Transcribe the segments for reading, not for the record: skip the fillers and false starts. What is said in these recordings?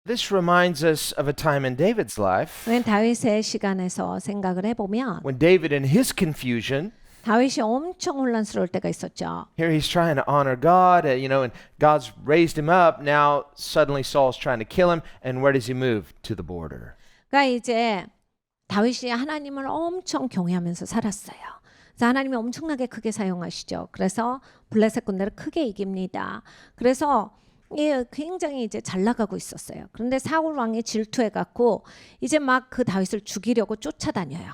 This reminds us of a time in David's life 왜 다윗의 시간에서 생각을 해보면 when David, in his confusion, 다윗이 엄청 혼란스러울 때가 있었죠. here he's trying to honor God, and God's raised him up. Now suddenly Saul's trying to kill him, and where does he move? To the border. 그러니까 이제 다윗이 하나님을 엄청 경외하면서 살았어요. 그래서 하나님이 엄청나게 크게 사용하시죠. 그래서 블레셋 군대를 크게 이깁니다. 그래서 굉장히 이제 잘 나가고 있었어요. 그런데 사울 왕이 질투해 갖고 이제 막 그 다윗을 죽이려고 쫓아다녀요.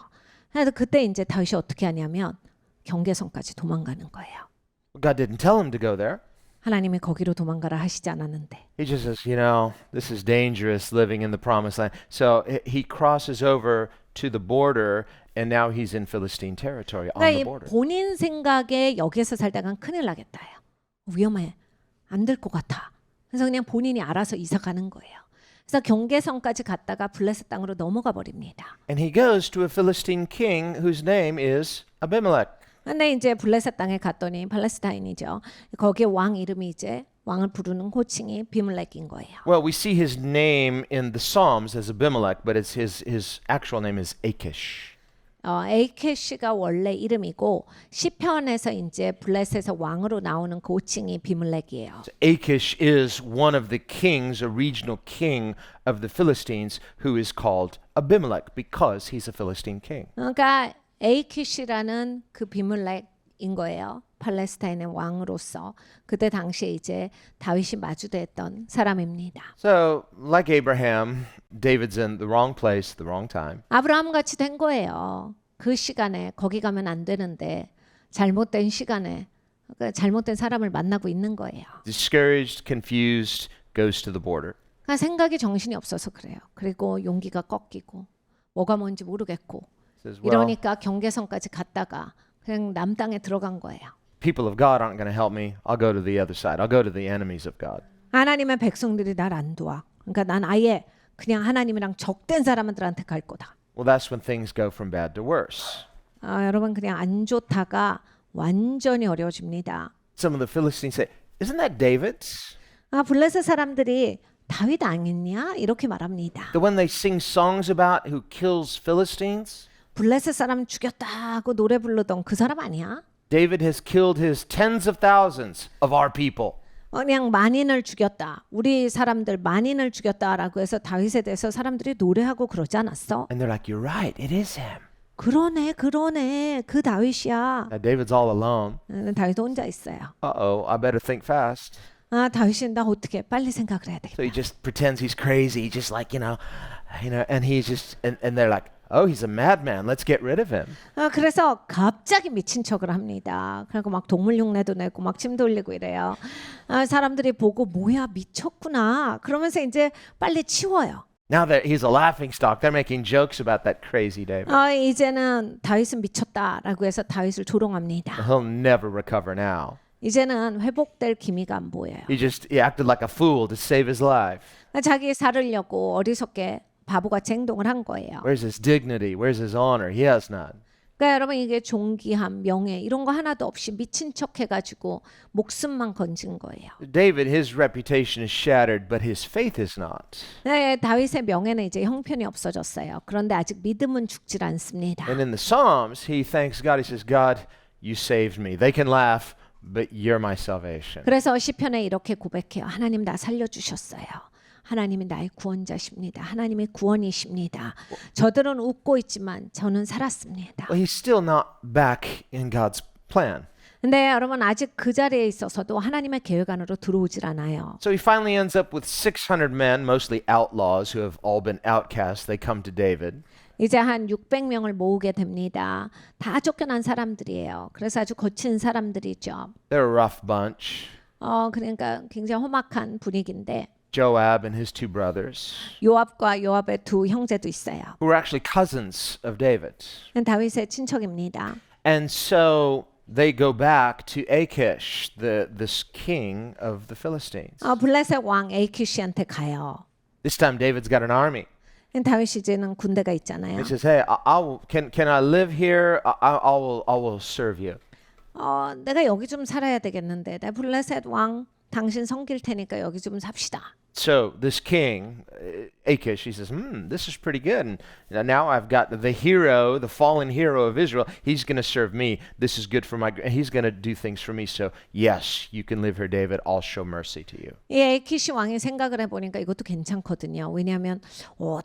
그래서 그때 이제 다윗이 어떻게 하냐면 경계선까지 도망가는 거예요. God didn't tell him to go there. 하나님이 거기로 도망가라 하시지 않았는데. He just says, this is dangerous living in the promised land. So he crosses over to the border, and now he's in Philistine territory on the border. 본인 생각에 여기에서 살다간 큰일 나겠다요. 위험해. 안 될 것 같아. 그래서 그냥 본인이 알아서 이사 가는 거예요. 그래서 경계선까지 갔다가 블레셋 땅으로 넘어가 버립니다. And he goes to a Philistine king whose name is Abimelech. 근데 이제 블레셋 땅에 갔더니 팔레스타인이죠. 거기에 왕 이름이 이제 왕을 부르는 호칭이 비물렉인 거예요. Well, we see his name in the Psalms as Abimelech, but it's his actual name is Achish. 에이케시가 원래 이름이고 시편에서 이제 블레셋에서 왕으로 나오는 그 호칭이 비물렉이에요. So Achish is one of the kings, a regional king of the Philistines, who is called Abimelech because he's a Philistine king. 그러니까 에이키시라는 그 비물렉인 거예요. 팔레스타인의 왕으로서 그때 당시에 이제 다윗이 마주대했던 사람입니다. So, like Abraham, David's in the wrong place, the wrong time. 아브라함 같이 된 거예요. 그 시간에 거기 가면 안 되는데 잘못된 시간에 잘못된 사람을 만나고 있는 거예요. Discouraged, confused, goes to the border. 그러니까 생각이 정신이 없어서 그래요. 그리고 용기가 꺾이고 뭐가 뭔지 모르겠고 Says, well, 이러니까 경계선까지 갔다가 그냥 남 땅에 들어간 거예요. people of God aren't going to help me. I'll go to the other side. I'll go to the enemies of God. 하나님의 백성들이 날 안 도와. 그러니까 난 아예 그냥 하나님이랑 적된 사람들한테 갈 거다. Well, that's when things go from bad to worse. 여러분 그냥 안 좋다가 완전히 어려워집니다. Some of the Philistines say, "Isn't that David? 블레셋 사람들이 다윗 아니냐 이렇게 말합니다. The one they sing songs about who kills Philistines? 블레셋 사람 죽였다고 노래 부르던 그 사람 아니야? David has killed his tens of thousands of our people." 그냥 만인을 죽였다. 우리 사람들 만인을 죽였다라고 해서 다윗에 대해서 사람들이 노래하고 그러지 않았어? And they're like, "You're right. It is him." 그러네. 그 다윗이야. Now, David's all alone. 다윗 혼자 있어요. Uh-oh, I better think fast. 다윗이 나 어떻게 빨리 생각을 해야 되겠다. So he just pretends he's crazy, just like, and he's just, and they're like, "Oh, he's a madman. Let's get rid of him." 그래서 갑자기 미친 척을 합니다. 그리고 막 동물 흉내도 내고 막 침 돌리고 이래요. 사람들이 보고 뭐야 미쳤구나. 그러면서 이제 빨리 치워요. Now that he's a laughing stock, they're making jokes about that crazy David. 이제는 다윗은 미쳤다라고 해서 다윗을 조롱합니다. He'll never recover now. 이제는 회복될 기미가 안 보여요. He acted like a fool to save his life. 자기 살으려고 어리석게 바보같이 행동을 한 거예요. Where's his dignity? Where's his honor? He has none. 그러니까 여러분 이게 존귀함, 명예 이런 거 하나도 없이 미친 척 해가지고 목숨만 건진 거예요. David, his reputation is shattered, but his faith is not. 네, 다윗의 명예는 이제 형편이 없어졌어요. 그런데 아직 믿음은 죽질 않습니다. And in the Psalms, he thanks God. He says, "God, you saved me." They can laugh, but you're my salvation. 그래서 시편에 이렇게 고백해요. 하나님 나 살려주셨어요. 하나님이 나의 구원자십니다. 하나님의 구원이십니다. 저들은 웃고 있지만 저는 살았습니다. Well, he's still not back in God's plan. 근데 여러분 아직 그 자리에 있어서도 하나님의 계획 안으로 들어오질 않아요. So he finally ends up with 600 men, mostly outlaws who have all been outcasts. They come to David. 이제 한 600명을 모으게 됩니다. 다 쫓겨난 사람들이에요. 그래서 아주 거친 사람들이죠. They're a rough bunch. 그러니까 굉장히 험악한 분위기인데 Joab and his two brothers, 요압과 요압의 두 형제도 있어요. who were actually cousins of David. 다윗의 친척입니다. And so they go back to Achish, this king of the Philistines. 블레셋 왕 에이키시한테 가요. This time David's got an army. 다윗이 이제는 군대가 있잖아요. He says, "Hey, can I live here? I will serve you." 내가 여기 좀 살아야 되겠는데 내 블레셋 왕 당신 섬길 테니까 여기 좀 삽시다. So this king, Achish, he says, this is pretty good. And now I've got the hero, the fallen hero of Israel. He's going to serve me. This is good for he's going to do things for me. So yes, you can live here, David. I'll show mercy to you. 예, 에키시 왕이 생각을 해보니까 이것도 괜찮거든요. 왜냐하면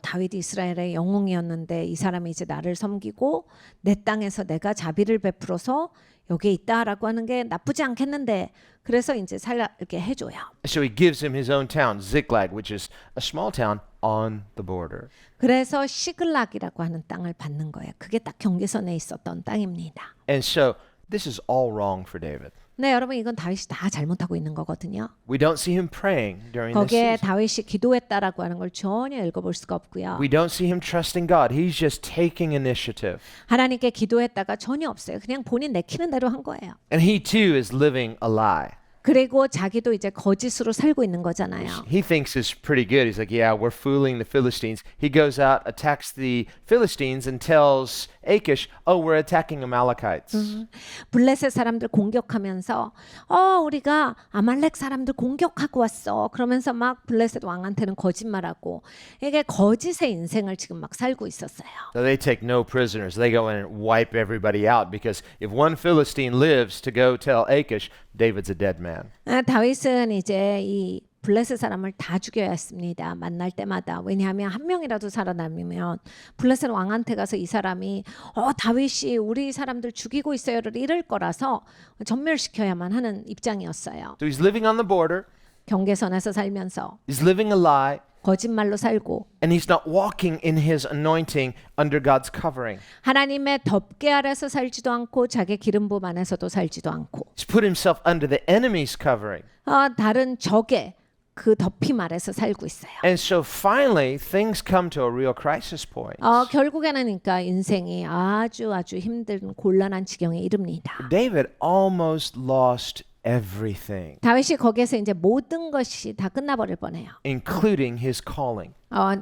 다윗이 이스라엘의 영웅이었는데 이 사람이 이제 나를 섬기고 내 땅에서 내가 자비를 베풀어서 여기에 있다라고 하는 게 나쁘지 않겠는데 그래서 이제 살게 해줘요. So he gives him his own town, Ziklag, which is a small town on the border. 그래서 시글락이라고 하는 땅을 받는 거예요. 그게 딱 경계선에 있었던 땅입니다. And so this is all wrong for David. 네, 여러분 이건 다윗이 다 잘못하고 있는 거거든요. We don't see him praying during this 거기에 season. 다윗이 기도했다라고 하는 걸 전혀 읽어볼 수가 없고요. We don't see him trusting God. He's just taking initiative. 하나님께 기도했다가 전혀 없어요. 그냥 본인 내키는 대로 한 거예요. And he too is living a lie. 그리고 자기도 이제 거짓으로 살고 있는 거잖아요. He thinks it's pretty good. He's like, yeah, we're fooling the Philistines. He goes out, attacks the Philistines, and tells Achish, oh, we're attacking Amalekites. 블레셋 사람들 공격하면서 우리가 아말렉 사람들 공격하고 왔어. 그러면서 막 블레셋 왕한테는 거짓말하고 이게 거짓의 인생을 지금 막 살고 있었어요. So they take no prisoners. They go in and wipe everybody out because if one Philistine lives to go tell Achish, David's a dead man. 다윗은 이제 이 블레셋 사람을 다 죽여야 했습니다. 만날 때마다. 왜냐하면 한 명이라도 살아남으면 블레셋 왕한테 가서 이 사람이 다윗이 우리 사람들 죽이고 있어요를 이럴 거라서 전멸시켜야만 하는 입장이었어요. So he's living on the border. 경계선에서 살면서 He's living a lie. 거짓말로 살고 And he's not walking in his anointing under God's covering. 하나님의 덮개 아래서 살지도 않고 자기 기름 부음 안에서도 살지도 않고 He's put himself under the enemy's covering. 다른 적의 그 덮임 아래서 살고 있어요. And so finally, things come to a real crisis point. 결국에는 그러니까 인생이 아주 힘든 곤란한 지경에 이릅니다. David almost lost everything, 다윗이 거기에서 이제 모든 것이 다 끝나버릴 뻔해요. including his calling.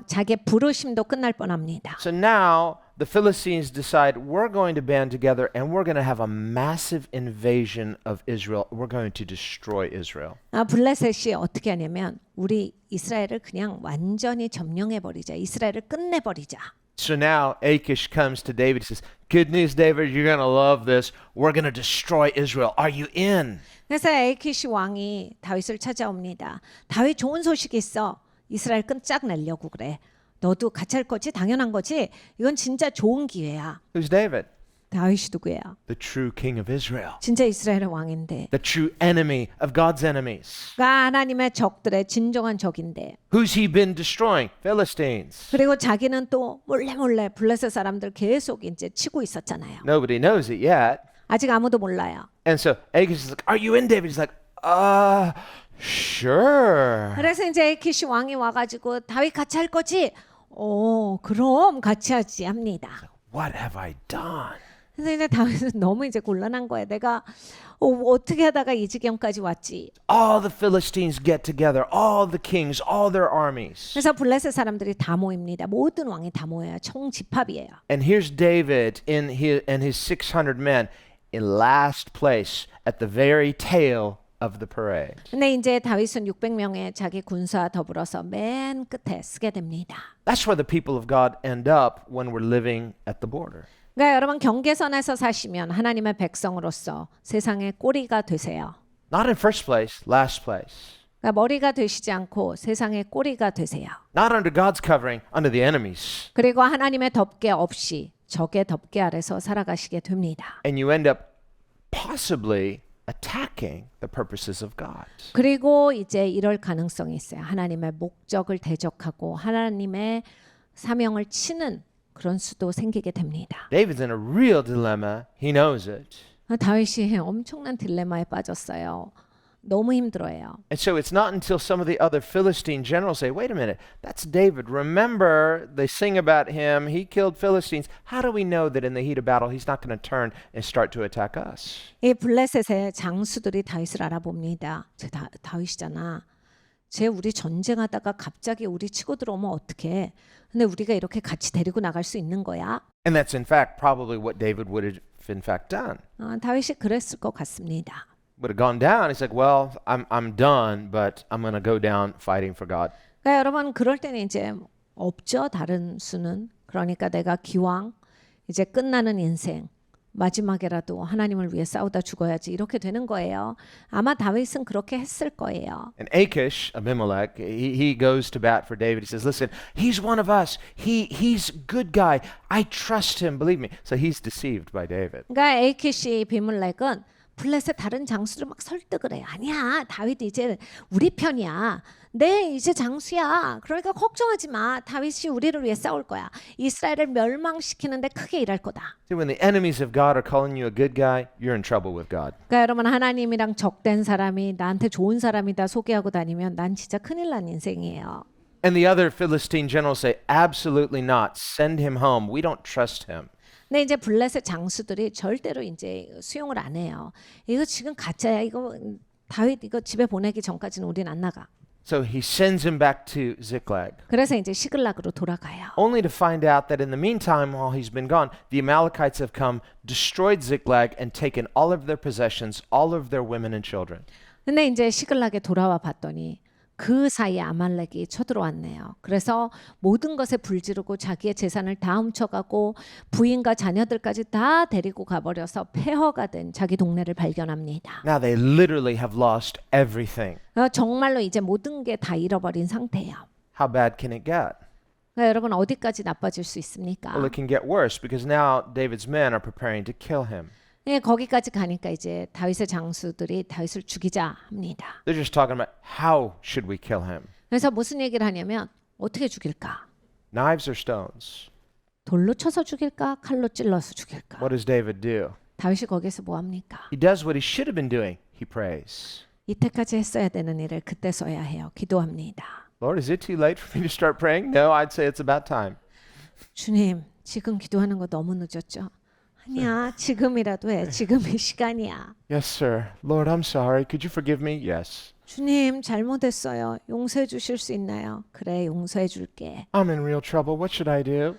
자기의 부르심도 끝날 뻔합니다. So now the Philistines decide we're going to band together and we're going to have a massive invasion of Israel. We're going to destroy Israel. 블레셋이 어떻게 하냐면 우리 이스라엘을 그냥 완전히 점령해버리자. 이스라엘을 끝내버리자. So now Achish comes to David and says, good news, David, you're going to love this. We're going to destroy Israel. Are you in? 그래서 에이키시 왕이 다윗을 찾아옵니다. 다윗 좋은 소식이 있어. 이스라엘 끝장내려고 그래. 너도 같이 할 거지? 당연한 거지? 이건 진짜 좋은 기회야. Who's David? 다윗이 누구예요? The true king of Israel. 진짜 이스라엘의 왕인데. The true enemy of God's enemies. 그가 하나님의 적들의 진정한 적인데. Who's he been destroying? Philistines. 그리고 자기는 또 몰래 블레셋 사람들 계속 이제 치고 있었잖아요. Nobody knows it yet. 아직 아무도 몰라요. And so Achish is like, are you in, David? He's like, sure. 그래서 이제 에이키시 왕이 와가지고 다윗 같이 할 거지? 그럼 같이 하지 합니다. What have I done? 그래서 이제 다윗은 너무 이제 곤란한 거예요. 내가 어떻게 하다가 이 지경까지 왔지? All the Philistines get together, all the kings, all their armies. 그래서 블레셋 사람들이 다 모입니다. 모든 왕이 다 모여요. 총 집합이에요. And here's David and his 600 men in last place at the very tail of the parade. 근데 이제 다윗은 600명의 자기 군사와 더불어서 맨 끝에 쓰게 됩니다. That's where the people of God end up when we're living at the border. 그러니까 여러분 경계선에서 사시면 하나님의 백성으로서 세상의 꼬리가 되세요. Not in first place, last place. 그러니까 머리가 되시지 않고 세상의 꼬리가 되세요. Not under God's covering, under the enemies. 그리고 하나님의 덮개 없이 적의 덮개 아래서 살아가시게 됩니다. And you end up possibly attacking the purposes of God. 그리고 이제 이럴 가능성이 있어요. 하나님의 목적을 대적하고 하나님의 사명을 치는 그런 수도 생기게 됩니다. David's in a real dilemma. He knows it. 다윗이 엄청난 딜레마에 빠졌어요. 너무 힘들어해요. And so it's not until some of the other Philistine generals say, wait a minute, that's David. Remember, they sing about him. He killed Philistines. How do we know that in the heat of battle, he's not going to turn and start to attack us? 이 블레셋의 장수들이 다윗을 알아봅니다. 다윗이잖아. 쟤 우리 전쟁하다가 갑자기 우리 치고 들어오면 어떡해. 근데 우리가 이렇게 같이 데리고 나갈 수 있는 거야? And that's in fact probably what David would have in fact done. 다윗이 그랬을 것 같습니다. would have gone down. He's like, well, I'm done, but I'm going to go down fighting for God. 그러니까 여러분 그럴 때는 이제 없죠. 다른 수는. 그러니까 내가 기왕 이제 끝나는 인생 마지막에라도 하나님을 위해 싸우다 죽어야지 이렇게 되는 거예요. 아마 다윗은 그렇게 했을 거예요. And Achish, Abimelech, he goes to bat for David. He says, listen, he's one of us. He's a good guy. I trust him. Believe me. So he's deceived by David. 그러니까 에이키시 비물렉은 블레셋 다른 장수를 막 설득을 해요. 아니야, 다윗 이제 우리 편이야. 네, 이제 장수야. 그러니까 걱정하지 마. 다윗이 우리를 위해 싸울 거야. 이스라엘을 멸망시키는데 크게 일할 거다. See, when the enemies of God are calling you a good guy, you're in trouble with God. 그러니까 여러분 하나님이랑 적된 사람이 나한테 좋은 사람이다 소개하고 다니면 난 진짜 큰일 난 인생이에요. And the other Philistine generals say, absolutely not. Send him home. We don't trust him. 근데 이제 블레셋 장수들이 절대로 이제 수용을 안 해요. 이거 지금 가짜야. 이거 다윗 이거 집에 보내기 전까지는 우린 안 나가. So he sends him back to Ziklag, 그래서 이제 시글락으로 돌아가요. only to find out that in the meantime, while he's been gone, the Amalekites have come, destroyed Ziklag, and taken all of their possessions, all of their women and children. 근데 이제 시글락에 돌아와 봤더니 그 사이에 아말렉이 쳐들어왔네요. 그래서 모든 것에 불지르고 자기의 재산을 다 훔쳐가고 부인과 자녀들까지 다 데리고 가버려서 폐허가 된 자기 동네를 발견합니다. Now they literally have lost everything. 정말로 이제 모든 게 다 잃어버린 상태예요. How bad can it get? 그러니까 여러분 어디까지 나빠질 수 있습니까? Well, it can get worse because now David's men are preparing to kill him. 예, 거기까지 가니까 이제 다윗의 장수들이 다윗을 죽이자 합니다. They're just talking about how should we kill him? 그래서 무슨 얘기를 하냐면 어떻게 죽일까? Knives or stones? 돌로 쳐서 죽일까? 칼로 찔러서 죽일까? What does David do? 다윗이 거기서 뭐 합니까? He does what he should have been doing. He prays. 이때까지 했어야 되는 일을 그때 써야 해요. 기도합니다. Lord, is it too late for me to start praying? No, I'd say it's about time. 주님, 지금 기도하는 거 너무 늦었죠? 아니야, 지금이라도 해. 지금이 시간이야. Yes, sir. Lord, I'm sorry. Could you forgive me? Yes. 주님, 잘못했어요. 용서해 주실 수 있나요? 그래, 용서해 줄게. I'm in real trouble. What should I do?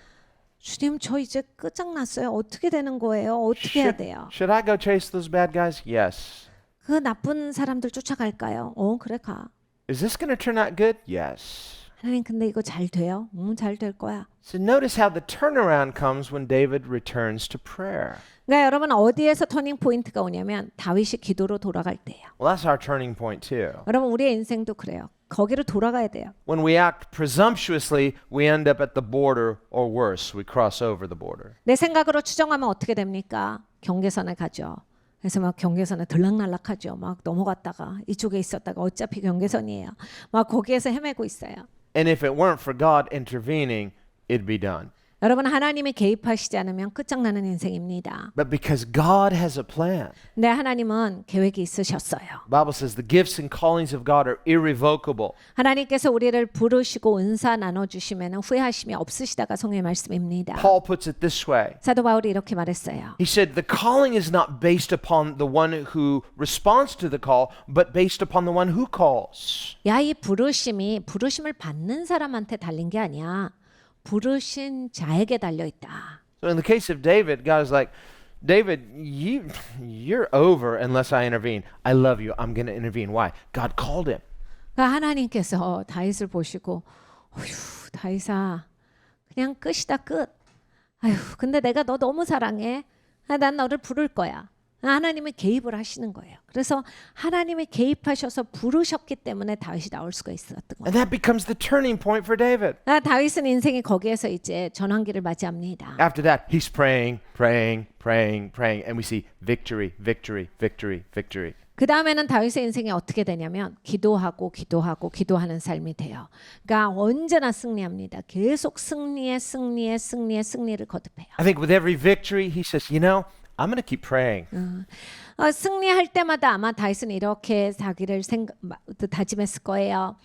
주님, 저 이제 끝장났어요. 어떻게 되는 거예요? 어떻게 해야 돼요? Should I go chase those bad guys? Yes. 그 나쁜 사람들 쫓아갈까요? 그래 가. Is this going to turn out good? Yes. 하나님, 근데 이거 잘 돼요? 잘 될 거야. So notice how the turnaround comes when David returns to prayer. 그러니까 여러분 어디에서 터닝 포인트가 오냐면 다윗이 기도로 돌아갈 때예요. Well, that's our turning point too. 여러분 우리의 인생도 그래요. 거기로 돌아가야 돼요. When we act presumptuously, we end up at the border, or worse, we cross over the border. 내 생각으로 추정하면 어떻게 됩니까? 경계선에 가죠. 그래서 막 경계선에 들락날락하죠. 막 넘어갔다가 이쪽에 있었다가 어차피 경계선이에요. 막 거기에서 헤매고 있어요. And if it weren't for God intervening, it'd be done. 여러분 하나님이 개입하시지 않으면 끝장나는 인생입니다. But because God has a plan, 근데 하나님은 계획이 있으셨어요. the Bible says the gifts and callings of God are irrevocable. 하나님께서 우리를 부르시고 은사 나눠주시면 후회하심이 없으시다가 성경의 말씀입니다. Paul puts it this way. 사도 바울이 이렇게 말했어요. He said, the calling is not based upon the one who responds to the call, but based upon the one who calls. 야, 이 부르심이 부르심을 받는 사람한테 달린 게 아니야. 부르신 자에게 달려 있다. So in the case of David, God is like, David, you're over unless I intervene. I love you. I'm going to intervene. Why? God called him. 그러니까 하나님께서 다윗을 보시고 어휴, 다윗아 그냥 끝이다 끝. 아휴, 근데 내가 너 너무 사랑해. 난 너를 부를 거야. 하나님이 개입을 하시는 거예요. 그래서 하나님이 개입하셔서 부르셨기 때문에 다윗이 나올 수가 있었던 거예요. And that becomes the turning point for David. 다윗은 인생이 거기에서 이제 전환기를 맞이합니다. After that, he's praying, praying, praying, praying, and we see victory, victory, victory, victory. 그 다음에는 다윗의 인생이 어떻게 되냐면 기도하고 기도하고 기도하는 삶이 돼요. 그러니까 언제나 승리합니다. 계속 승리의 승리를 거듭해요. I think with every victory, he says, you know, I'm going to keep praying. 승리할 때마다 아마 다윗은 이렇게 자기를 다짐했을 거예요.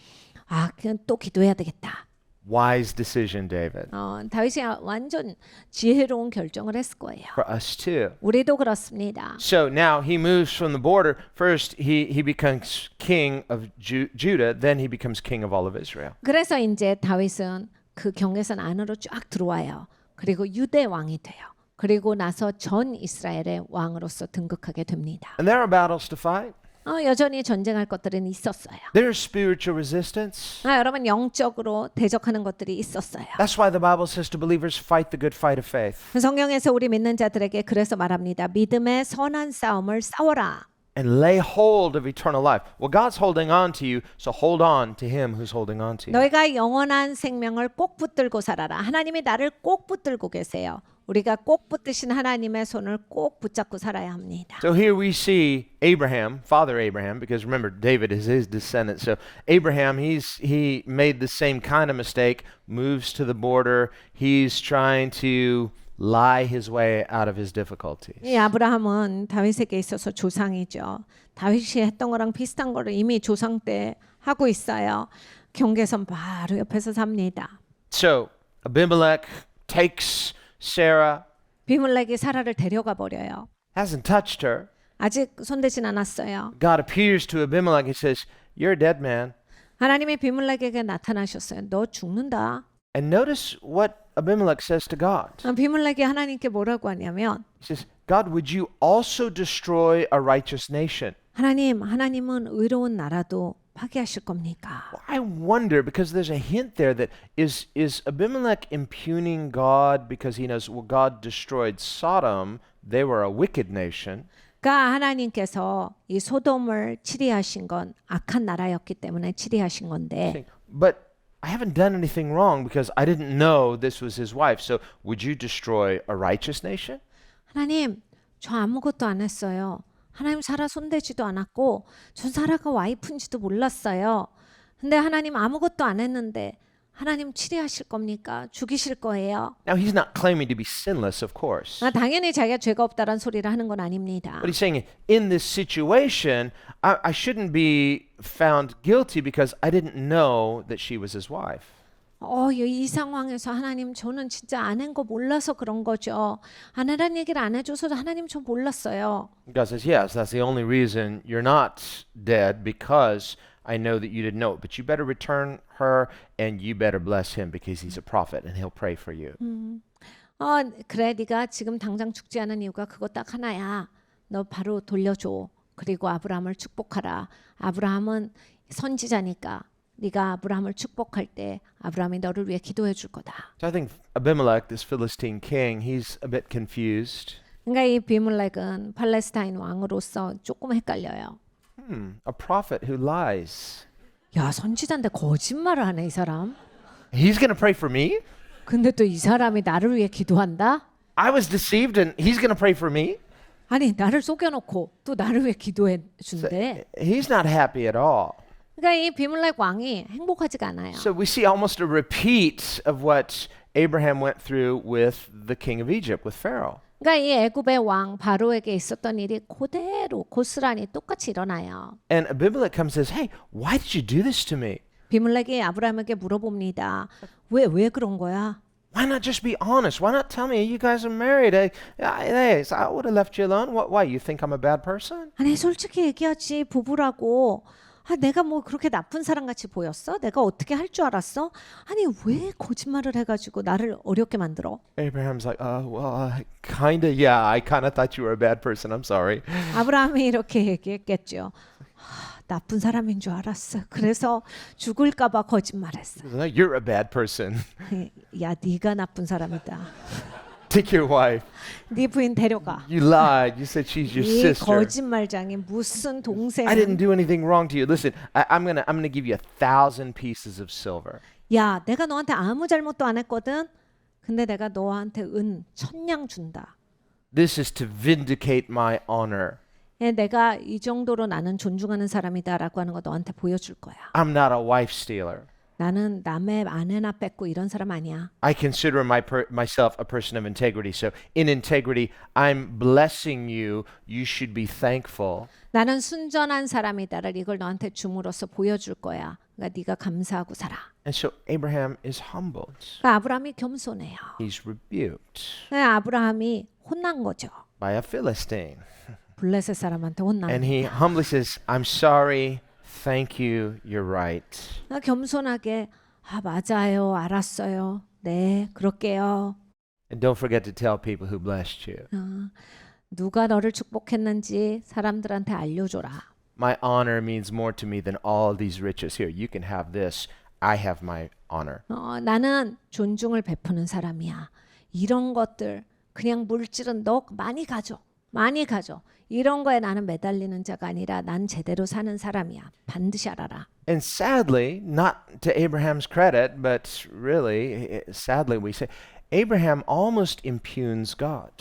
아, 그냥 또 기도해야 되겠다. Wise decision, David. 다윗이 완전 지혜로운 결정을 했을 거예요. For us too. 우리도 그렇습니다. So now he moves from the border. First, he becomes king of Judah. Then he becomes king of all of Israel. 그래서 이제 다윗은 그 경계선 안으로 쫙 들어와요. 그리고 유대 왕이 돼요. 그리고 나서 전 이스라엘의 왕으로서 등극하게 됩니다. And there are battles to fight. 여전히 전쟁할 것들은 있었어요. There's spiritual resistance. 여러분 영적으로 대적하는 것들이 있었어요. That's why the Bible says to believers, fight the good fight of faith. 성경에서 우리 믿는 자들에게 그래서 말합니다. 믿음의 선한 싸움을 싸워라. And lay hold of eternal life. Well, God's holding on to you, so hold on to Him who's holding on to you. 너희가 영원한 생명을 꼭 붙들고 살아라. 하나님이 나를 꼭 붙들고 계세요. 우리가 꼭 붙드신 하나님의 손을 꼭 붙잡고 살아야 합니다. So here we see Abraham, Father Abraham, because remember David is his descendant. So Abraham, he made the same kind of mistake, moves to the border. He's trying to lie his way out of his difficulties. 이 아브라함은 다윗에게 있어서 조상이죠. 다윗이 했던 거랑 비슷한 거를 이미 조상 때 하고 있어요. 경계선 바로 옆에서 삽니다. So Abimelech takes Sarah, 비물렉이 사라를 데려가 버려요. hasn't touched her. 아직 손대진 않았어요. God appears to Abimelech and says, "You're a dead man." 하나님이 비물렉에게 나타나셨어요. 너 죽는다. And notice what Abimelech says to God. 비물렉이 하나님께 뭐라고 하냐면 He says, "God, would you also destroy a righteous nation?" 하나님은 의로운 나라도 파괴하실 겁니까? I wonder because there's a hint there that is Abimelech impugning God because he knows well God destroyed Sodom, they were a wicked nation. 그러니까 하나님께서 이 소돔을 치리하신 건 악한 나라였기 때문에 치리하신 건데 But I haven't done anything wrong because I didn't know this was his wife. So would you destroy a righteous nation? 하나님 저 아무것도 안 했어요. 하나님 사라 손대지도 않았고 전 사라가 와이프인지도 몰랐어요. 근데 하나님 아무것도 안 했는데 하나님 치리하실 겁니까? 죽이실 거예요? Now he's not claiming to be sinless, of course. 당연히 자기가 죄가 없다란 소리를 하는 건 아닙니다. But he's saying in this situation, I shouldn't be found guilty because I didn't know that she was his wife. 이 상황에서 하나님 저는 진짜 안 한 거 몰라서 그런 거죠. 안 하라는 얘기를 안 해줘서 하나님 저 몰랐어요. God says, yes, that's the only reason you're not dead because I know that you didn't know it. But you better return her and you better bless him because he's a prophet and he'll pray for you. 그래 네가 지금 당장 죽지 않은 이유가 그거 딱 하나야. 너 바로 돌려줘. 그리고 아브라함을 축복하라. 아브라함은 선지자니까 네가 아브라함을 축복할 때 아브라함이 너를 위해 기도해 줄 거다. So I think Abimelech, this Philistine king, he's a bit confused. 그러니까 이 비물렉은 팔레스타인 왕으로서 조금 헷갈려요. A prophet who lies. 야 선지자인데 거짓말을 하네 이 사람. He's going to pray for me? 근데 또 이 사람이 나를 위해 기도한다? I was deceived and he's going to pray for me? 아니 나를 속여놓고 또 나를 위해 기도해 So 준대. he's not happy at all. 그러니까 이 비물렉 왕이 행복하지가 않아요. So we see almost a repeat of what Abraham went through with the king of Egypt, with Pharaoh. 그러니까 이 애굽의 왕 바로에게 있었던 일이 그대로 고스란히 똑같이 일어나요. And Abimelech comes and says, hey, why did you do this to me? 비물렉이 아브라함에게 물어봅니다. 왜 그런 거야? Why not just be honest? Why not tell me you guys are married? I would have left you alone. Why? You think I'm a bad person? 아니 솔직히 얘기하지 부부라고. 내가 뭐 그렇게 나쁜 사람 같이 보였어? 내가 어떻게 할 줄 알았어? 아니 왜 거짓말을 해가지고 나를 어렵게 만들어? Abraham's like, yeah, I kind of thought you were a bad person. I'm sorry. 아브라함이 이렇게 얘기했겠죠. 나쁜 사람인 줄 알았어. 그래서 죽을까봐 거짓말했어. No, you're a bad person. 야, 네가 나쁜 사람이다. Take your wife. 네 부인 데려가. You lied. You said she's your 이 sister. 거짓말장이 무슨 동생? I didn't do anything wrong to you. Listen, I'm gonna give you 1,000 pieces of silver. 야, 내가 너한테 아무 잘못도 안 했거든. 근데 내가 너한테 1,000냥 준다. This is to vindicate my honor. 내가 이 정도로 나는 존중하는 사람이다라고 하는 거 너한테 보여줄 거야. I'm not a wife stealer. 나는 남의 아내나 뺏고 이런 사람 아니야. I consider myself a person of integrity. So in integrity, I'm blessing you. You should be thankful. 나는 순전한 사람이다를 이걸 너한테 줌으로써 보여줄 거야. 그러니까 네가 감사하고 살아. And so Abraham is humbled. 그러니까 아브라함이 겸손해요. He's rebuked 그러니까 아브라함이 혼난 거죠. by a Philistine. 블레셋 사람한테 혼난 And he 거야. humbly says, I'm sorry. Thank you. You're right. 겸손하게 맞아요. 알았어요. 네, 그럴게요. And don't forget to tell people who blessed you. 누가 너를 축복했는지 사람들한테 알려줘라. my honor means more to me than all these riches. Here, you can have this. I have my honor. 나는 존중을 베푸는 사람이야. 이런 것들 그냥 물질은 너 많이 가져. 많이 가져. 이런 거에 나는 매달리는 자가 아니라 난 제대로 사는 사람이야. 반드시 알아라. And sadly, not to Abraham's credit, but really, sadly, we say Abraham almost impugns God.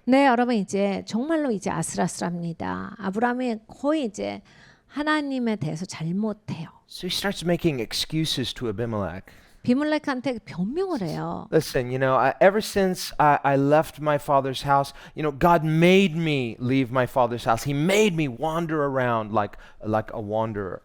네, 여러분 이제 정말로 이제 아슬아슬합니다. 아브라함이 거의 이제 하나님에 대해서 잘못해요. So he starts making excuses to Abimelech. 비물렉한테 변명을 해요. Listen, ever since I left my father's house, God made me leave my father's house. He made me wander around like a wanderer.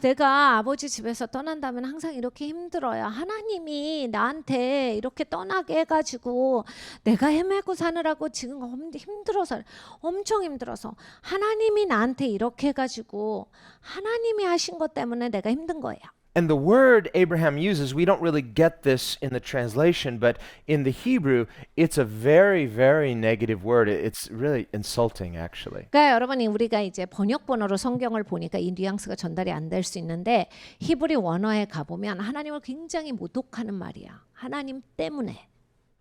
내가 아버지 집에서 떠난다면 항상 이렇게 힘들어요. 하나님이 나한테 이렇게 떠나게 해가지고 내가 헤매고 사느라고 지금 힘들어서 엄청 힘들어서 하나님이 나한테 이렇게 해가지고 하나님이 하신 것 때문에 내가 힘든 거예요. And the word Abraham uses, we don't really get this in the translation, but in the Hebrew, it's a very, very negative word. It's really insulting, actually. 그러니까 여러분이 우리가 이제 번역본어로 성경을 보니까 이 뉘앙스가 전달이 안 될 수 있는데 히브리 원어에 가보면 하나님을 굉장히 모독하는 말이야. 하나님 때문에.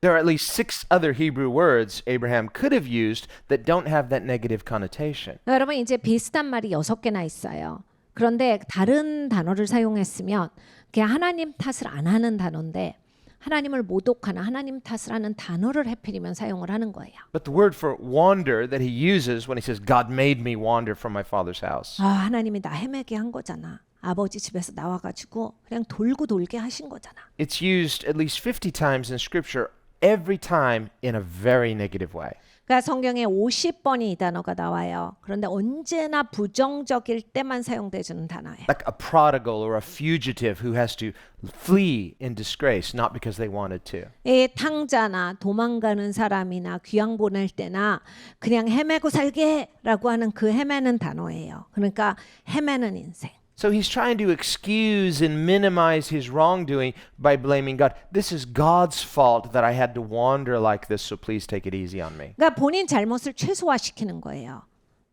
There are at least 6 other Hebrew words Abraham could have used that don't have that negative connotation. 여러분 이제 비슷한 말이 6개나 있어요. 그런데 다른 단어를 사용했으면 그냥 하나님 탓을 안 하는 단어인데 하나님을 모독하는 하나님 탓을 하는 단어를 해필이면 사용을 하는 거예요. But the word for wander that he uses when he says, God made me wander from my father's house. 하나님이 나 헤매게 한 거잖아. 아버지 집에서 나와가지고 그냥 돌고 돌게 하신 거잖아. It's used at least 50 times in Scripture, every time in a very negative way. 그러니까 성경에 50번이 이 단어가 나와요. 그런데 언제나 부정적일 때만 사용되는 단어예요. Like a prodigal or a fugitive who has to flee in disgrace, not because they wanted to. 이 탕자나 도망가는 사람이나 귀양 보낼 때나 그냥 헤매고 살게라고 하는 그 헤매는 단어예요. 그러니까 헤매는 인생. So he's trying to excuse and minimize his wrongdoing by blaming God. This is God's fault that I had to wander like this, so please take it easy on me. 그러니까 본인 잘못을 최소화시키는 거예요.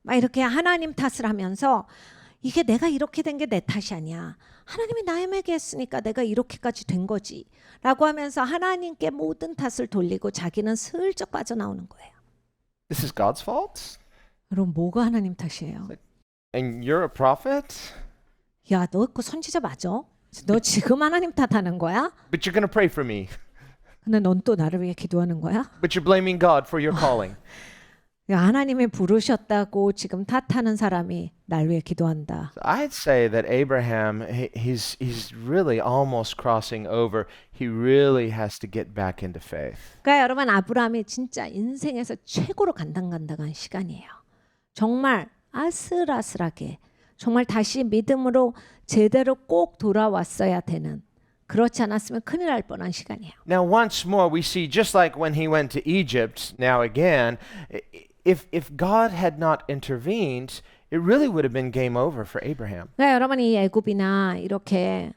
막 이렇게 하나님 탓을 하면서 이게 내가 이렇게 된 게 내 탓이 아니야. 하나님이 나 헤매게 했으니까 내가 이렇게까지 된 거지. 라고 하면서 하나님께 모든 탓을 돌리고 자기는 슬쩍 빠져나오는 거예요. This is God's fault? 그럼 뭐가 하나님 탓이에요? And you're a prophet? 야, 너 그 선지자 맞아? 너 지금 하나님 탓하는 거야? But you're going to pray for me. 근데 넌 또 나를 위해 기도하는 거야? But you're blaming God for your calling. 야, 하나님이 부르셨다고 지금 탓하는 사람이 날 위해 기도한다. I'd say that Abraham, he's really almost crossing over. He really has to get back into faith. 그러니까 여러분 아브라함이 진짜 인생에서 최고로 간당간당한 시간이에요. 정말 아슬아슬하게 정말 다시 믿음으로 제대로 꼭 돌아왔어야 되는 그렇지 않았으면 큰일 날 뻔한 시간이에요. Now, once more, we see, just like when he went to Egypt, now again, if God had not intervened, it really would have been game over for Abraham. 그러니까 여러분 이 애굽이나 이렇게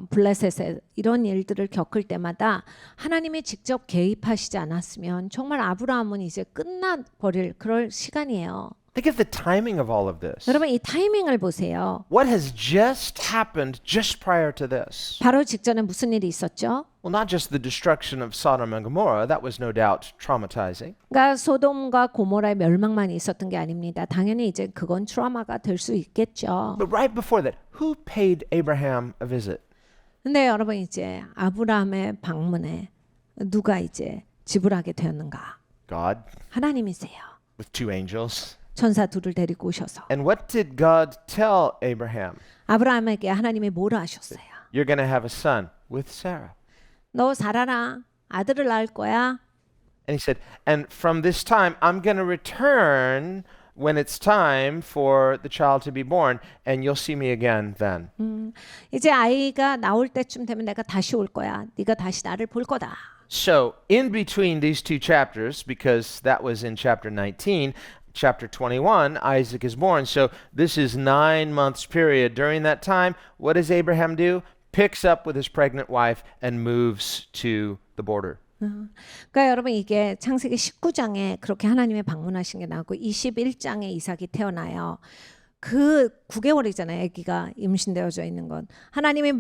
블레셋에 이런 일들을 겪을 때마다 하나님이 직접 개입하시지 않았으면 정말 아브라함은 이제 끝나버릴 그럴 시간이에요. Think of the timing of all of this. 여러분 이 타이밍을 보세요. What has just happened just prior to this? 바로 직전에 무슨 일이 있었죠? Well, not just the destruction of Sodom and Gomorrah, that was no doubt traumatizing. 그러니까 소돔과 고모라의 멸망만 있었던 게 아닙니다. 당연히 이제 그건 트라우마가 될 수 있겠죠. But right before that, who paid Abraham a visit? 근데 여러분 이제 아브라함의 방문에 누가 이제 지불하게 되었는가? God, 하나님이세요. with 2 angels. 천사 둘을 데리고 오셔서 And what did God tell Abraham? 아브라함에게 하나님이 뭐라 하셨어요? You're going to have a son with Sarah. 너 살아라. 아들을 낳을 거야. And he said, and from this time, I'm going to return when it's time for the child to be born, and you'll see me again then. 이제 아이가 나올 때쯤 되면 내가 다시 올 거야. 네가 다시 나를 볼 거다. So, in between these 2 chapters, because that was in chapter 19, chapter 21, Isaac is born. So, this is 9 months period. During that time, what does Abraham do? Picks up with his pregnant wife and moves to the border. 그러니까 여러분 이게 창세기 19장에 그렇게 하나님의 방문하신 게 나오고 21장에 이삭이 태어나요. 그 9개월이잖아요. 아기가 임신되어져 있는 건. 하나님이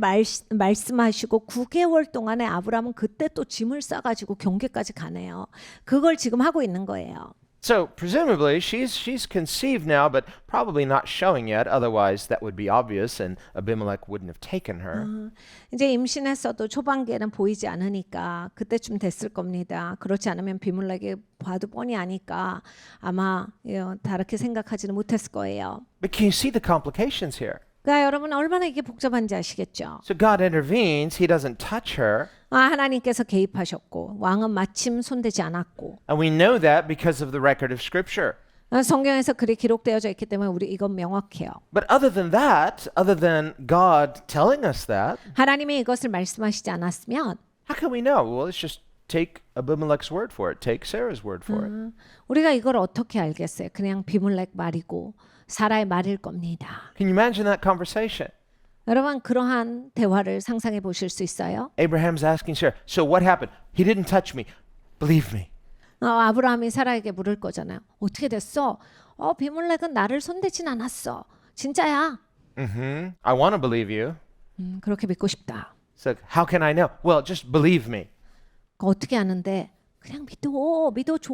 말씀하시고 9개월 동안에 아브라함은 그때 또 짐을 싸가지고 경계까지 가네요. 그걸 지금 하고 있는 거예요. So presumably she's conceived now, but probably not showing yet. Otherwise, that would be obvious, and Abimelech wouldn't have taken her. 이제 임신했어도 초반기에는 보이지 않으니까 그때쯤 됐을 겁니다. 그렇지 않으면 비물렉이 봐도 뻔히 아니까 아마 다르게 생각하지는 못했을 거예요. But can you see the complications here? 그러니까 여러분 얼마나 이게 복잡한지 아시겠죠? So God intervenes. He doesn't touch her. 하나님께서 개입하셨고 왕은 마침 손대지 않았고 And we know that because of the record of Scripture. 성경에서 그리 기록되어져 있기 때문에 우리 이건 명확해요. But other than that, other than God telling us that, 하나님이 이것을 말씀하시지 않았으면 how can we know? Well, let's just take Abimelech's word for it. Take Sarah's word for it. 우리가 이걸 어떻게 알겠어요? 그냥 비물렉 말이고 사라의 말일 겁니다. Can you imagine that conversation? 여러분 그러한 대화를 상상해 보실 수 있어요? Abraham's asking Sarah, so what happened? He didn't touch me. Believe me. 아브라함이 사라에게 물을 거잖아요. 어떻게 됐어? 비물렉은 나를 손대진 않았어. 진짜야. I want to believe you. 그렇게 믿고 싶다. So how can I know? Well, just believe me. 어떻게 아는데? 그냥 믿어줘.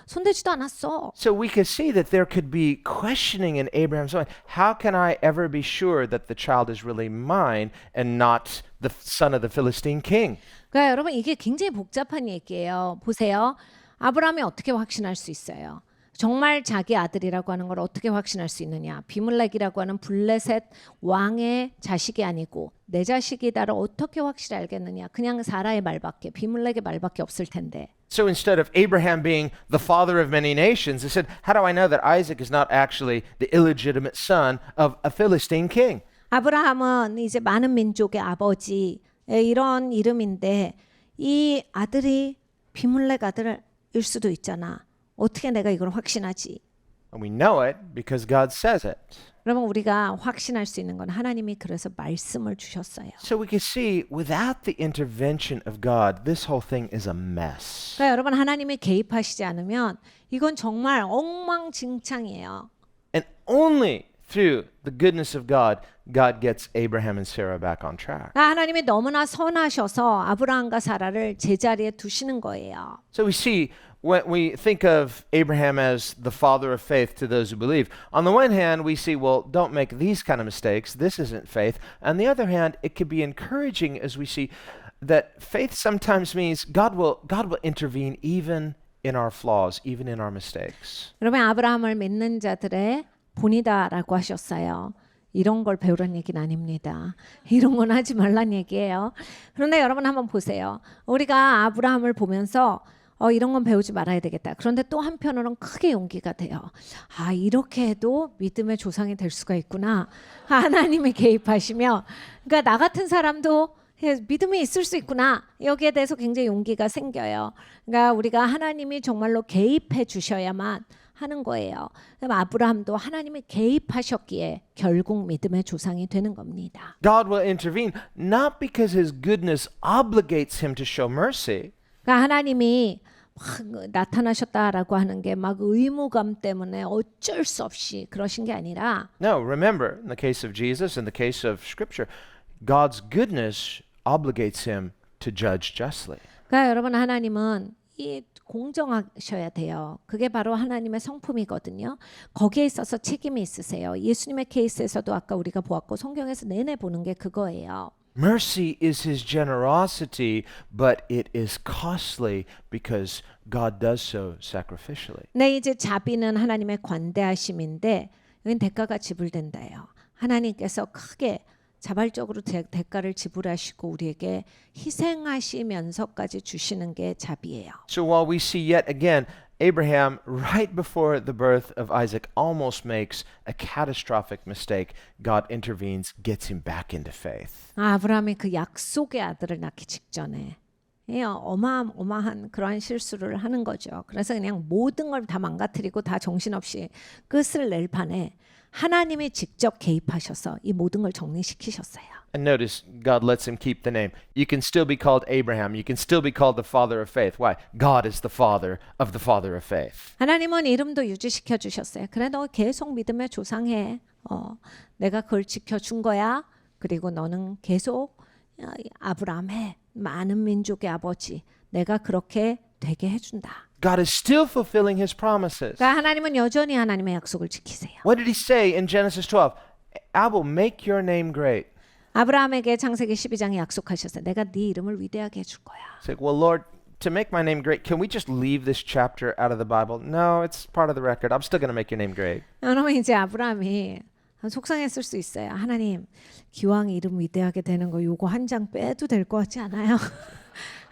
손대지도 않았어. So we could see that there could be questioning in Abraham's mind. How can I ever be sure that the child is really mine and not the son of the Philistine king? 그러니까 여러분 이게 굉장히 복잡한 얘기예요. 보세요. 아브라함이 어떻게 확신할 수 있어요? 정말 자기 아들이라고 하는 걸 어떻게 확신할 수 있느냐? 비물렉이라고 하는 블레셋 왕의 자식이 아니고 내 자식이다를 어떻게 확실히 알겠느냐? 그냥 사라의 말밖에 비물렉의 말밖에 없을 텐데. So instead of Abraham being the father of many nations, it said, how do I know that Isaac is not actually the illegitimate son of a Philistine king? 아브라함은 이제 많은 민족의 아버지 이런 이름인데 이 아들이 비물렉 아들일 수도 있잖아. 어떻게 내가 이걸 확신하지? And we know it because God says it. 그러면 우리가 확신할 수 있는 건 하나님이 그래서 말씀을 주셨어요. So we can see without the intervention of God, this whole thing is a mess. 그러니까 여러분 하나님이 개입하시지 않으면 이건 정말 엉망진창이에요. And only through the goodness of God, God gets Abraham and Sarah back on track. 하나님이 너무나 선하셔서 아브라함과 사라를 제자리에 두시는 거예요. So we see when we think of Abraham as the father of faith to those who believe, on the one hand, we see, well, don't make these kind of mistakes. This isn't faith. On the other hand, it can be encouraging as we see that faith sometimes means God will intervene even in our flaws, even in our mistakes. 여러분 아브라함을 믿는 자들의 본이다라고 하셨어요. 이런 걸 배우라는 얘기는 아닙니다. 이런 건 하지 말란 얘기예요. 그런데 여러분 한번 보세요. 우리가 아브라함을 보면서 이런 건 배우지 말아야 되겠다. 그런데 또 한편으로는 크게 용기가 돼요. 이렇게 해도 믿음의 조상이 될 수가 있구나. 하나님이 개입하시며 그러니까 나 같은 사람도 믿음이 있을 수 있구나. 여기에 대해서 굉장히 용기가 생겨요. 그러니까 우리가 하나님이 정말로 개입해 주셔야만 하는 거예요. 그럼 아브라함도 하나님이 개입하셨기에 결국 믿음의 조상이 되는 겁니다. God will intervene not because his goodness obligates him to show mercy. 그러니까 하나님이 막 나타나셨다라고 하는 게 막 의무감 때문에 어쩔 수 없이 그러신 게 아니라 No, remember, in the case of Jesus, in the case of Scripture, God's goodness obligates him to judge justly. 그러니까 여러분 하나님은 이 공정하셔야 돼요. 그게 바로 하나님의 성품이거든요. 거기에 있어서 책임이 있으세요. 예수님의 케이스에서도 아까 우리가 보았고 성경에서 내내 보는 게 그거예요. Mercy is his generosity, but it is costly because God does so sacrificially. 네, 이제 자비는 하나님의 관대하심인데 여긴 대가가 지불된다예요. 하나님께서 크게 자발적으로 대가를 지불하시고 우리에게 희생하시면서까지 주시는 게 자비예요. So while we see yet again Abraham, right before the birth of Isaac, almost makes a catastrophic mistake, God intervenes, gets him back into faith. 아브라함이 그 약속의 아들을 낳기 직전에 어마어마한 그러한 실수를 하는 거죠. 그래서 그냥 모든 걸 다 망가뜨리고 다 정신없이 끝을 낼 판에 하나님이 직접 개입하셔서 이 모든 걸 정리시키셨어요. And notice God lets him keep the name. You can still be called Abraham. You can still be called the father of faith. Why? God is the father of the father of faith. 하나님은 이름도 유지시켜 주셨어요. 그래 너 계속 믿음의 조상해. 내가 그걸 지켜준 거야. 그리고 너는 계속 아브라함의 많은 민족의 아버지. 내가 그렇게 되게 해준다. God is still fulfilling his promises. 그러니까 하나님은 여전히 하나님의 약속을 지키세요. What did he say in Genesis 12? I will make your name great. 아브라함에게 창세기 12장에 약속하셨어요. 내가 네 이름을 위대하게 해줄 거야. It's like, well, Lord, to make my name great, can we just leave this chapter out of the Bible? No, it's part of the record. I'm still going to make your name great. 여러분 이제 아브라함이 속상했을 수 있어요. 하나님 기왕 이름 위대하게 되는 거 요거 한 장 빼도 될 것 같지 않아요?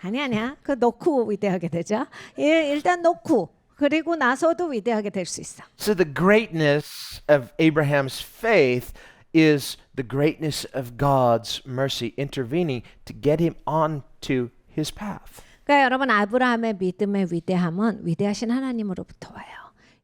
아니야. 그거 넣고 위대하게 되자. 일단 넣고 그리고 나서도 위대하게 될 수 있어. So the greatness of Abraham's faith is the greatness of God's mercy intervening to get him onto his path. 그러니까 여러분 아브라함의 믿음의 위대함은 위대하신 하나님으로부터 와요.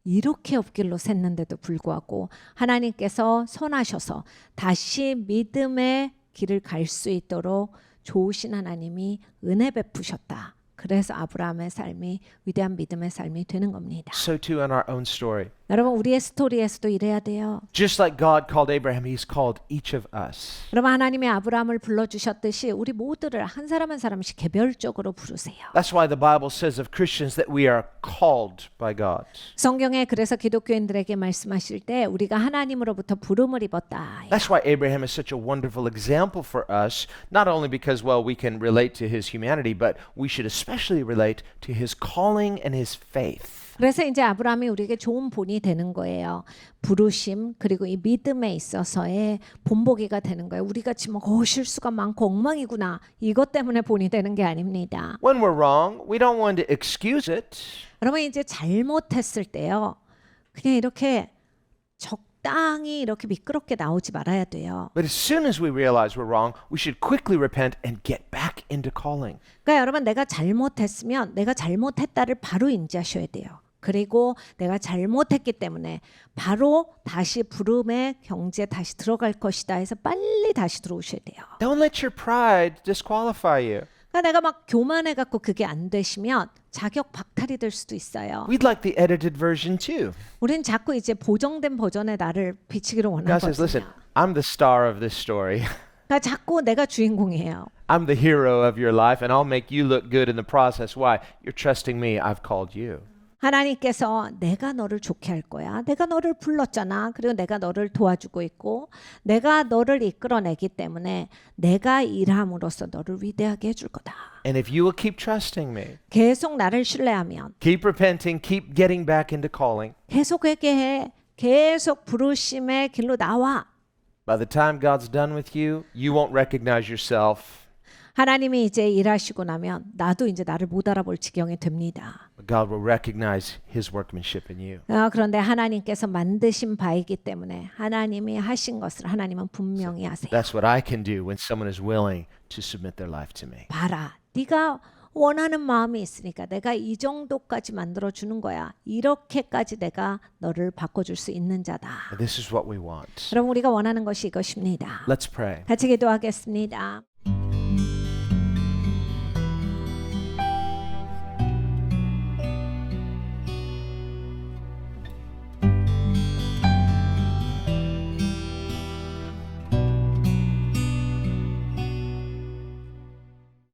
이렇게 없길로 샜는데도 불구하고 하나님께서 선하셔서 다시 믿음의 길을 갈 수 있도록 좋으신 하나님이 은혜 베푸셨다. 그래서 아브라함의 삶이 위대한 믿음의 삶이 되는 겁니다. So too in our own story. 여러분 우리의 스토리에서도 이래야 돼요. Just like God called Abraham, he's called each of us. 여러분 하나님이 아브라함을 불러주셨듯이 우리 모두를 한 사람 한 사람씩 개별적으로 부르세요. That's why the Bible says of Christians that we are called by God. 성경에 그래서 기독교인들에게 말씀하실 때 우리가 하나님으로부터 부름을 입었다. That's why Abraham is such a wonderful example for us, not only because, well, we can relate to his humanity, but we should especially relate to his calling and his faith. 그래서 이제 아브라함이 우리에게 좋은 본이 되는 거예요. 부르심 그리고 이 믿음에 있어서의 본보기가 되는 거예요. 우리가 지금 실수가 많고 엉망이구나. 이것 때문에 본이 되는 게 아닙니다. When we're wrong, we don't want to excuse it. 여러분 이제 잘못했을 때요. 그냥 이렇게 적당히 이렇게 미끄럽게 나오지 말아야 돼요. But as soon as we realize we're wrong, we should quickly repent and get back into calling. 그러니까 여러분 내가 잘못했으면 내가 잘못했다를 바로 인지하셔야 돼요. 그리고 내가 잘못했기 때문에 바로 다시 부름의 경지에 다시 들어갈 것이다 해서 빨리 다시 들어오셔야 돼요. Don't let your pride disqualify you. 그러니까 내가 막 교만해 갖고 그게 안 되시면 자격 박탈이 될 수도 있어요. We'd like the edited version too. 우린 자꾸 이제 보정된 버전의 나를 비치기를 God says, listen, 원하거든요. I'm the star of this story. 그러니까 자꾸 내가 주인공이에요. I'm the hero of your life, and I'll make you look good in the process. Why? You're trusting me. I've called you. 하나님께서 내가 너를 좋게 할 거야. 내가 너를 불렀잖아. 그리고 내가 너를 도와주고 있고 내가 너를 이끌어내기 때문에 내가 일함으로써 너를 위대하게 해줄 거다. And if you will keep trusting me, 계속 나를 신뢰하면 keep repenting, keep getting back into calling, 계속 회개해. 계속 부르심의 길로 나와. by the time God's done with you, you won't recognize yourself. 하나님이 이제 일하시고 나면 나도 이제 나를 못 알아볼 지경이 됩니다. But God will recognize his workmanship in you. 그런데 하나님께서 만드신 바이기 때문에 하나님이 하신 것을 하나님은 분명히 아세요. That's what I can do when someone is willing to submit their life to me. 봐라, 네가 원하는 마음이 있으니까 내가 이 정도까지 만들어 주는 거야. 이렇게까지 내가 너를 바꿔줄 수 있는 자다. And this is what we want. 그럼 우리가 원하는 것이 이것입니다. Let's pray. 같이 기도하겠습니다.